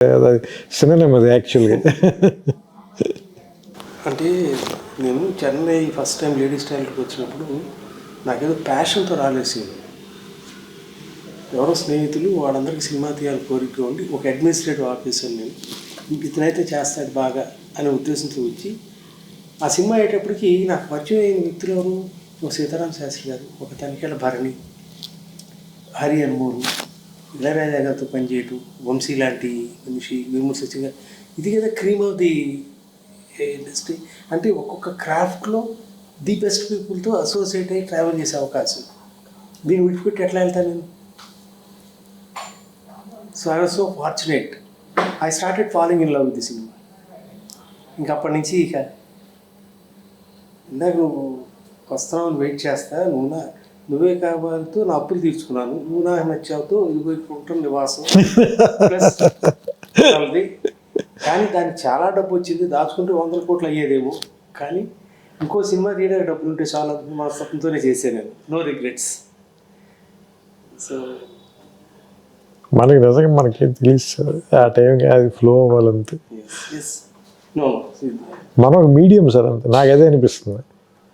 Cinema అది యాక్చువల్గా. అంటే నేను చెన్నై ఫస్ట్ టైం లేడీస్ టైలర్కి వచ్చినప్పుడు నాకేదో ప్యాషన్తో రాలేసి ఎవరో స్నేహితులు వాళ్ళందరికీ సినిమా తీయాలి కోరిక ఉండి ఒక అడ్మినిస్ట్రేటివ్ ఆఫీసర్ నేను ఇతనైతే చేస్తాడు బాగా అనే ఉద్దేశంతో వచ్చి ఆ సినిమా అయ్యేటప్పటికి నాకు పరిచయం అయిన వ్యక్తులు ఎవరు, ఒక సీతారాం శాస్త్రి గారు, ఒక తనిఖీల భరణి, హరి అన్మూరు, ఇళయరాజా గారితో పనిచేయటం, వంశీ లాంటి మనిషి, విమర్శించగా ఇది కదా క్రీమ్ ఆఫ్ ది ఇండస్ట్రీ. అంటే ఒక్కొక్క క్రాఫ్ట్లో ది బెస్ట్ పీపుల్తో అసోసియేట్ అయ్యి ట్రావెల్ చేసే అవకాశం. దీన్ని విడిచిపెట్టి ఎట్లా వెళ్తాను నేను? So I was so fortunate. I started following in love with the cinema. ఇంక అప్పటి నుంచి ఇక ఇందాక నువ్వు వస్తున్నావు వెయిట్ చేస్తా, నువ్వే కావాలతో నా అప్పులు తీర్చుకున్నాను, నువ్వు నాకు నచ్చావుతో ఇదిగో ఇక్కడ ఉంటుంది నివాసం ప్లస్ కానీ దానికి చాలా డబ్బు వచ్చింది, దాచుకుంటే 100 కోట్లు అయ్యేదేమో. కానీ ఇంకో సినిమా తీయడానికి డబ్బులు ఉంటే చాలా మనస్తత్వంతోనే చేశాను నేను. No regrets. సో మనకి నిజంగా మనకి తెలుసు ఆ టైంకి అది ఫ్లో అవ్వాలంతే. నో మనం మీడియం సార్ అంతే, నాకు అదే అనిపిస్తుంది.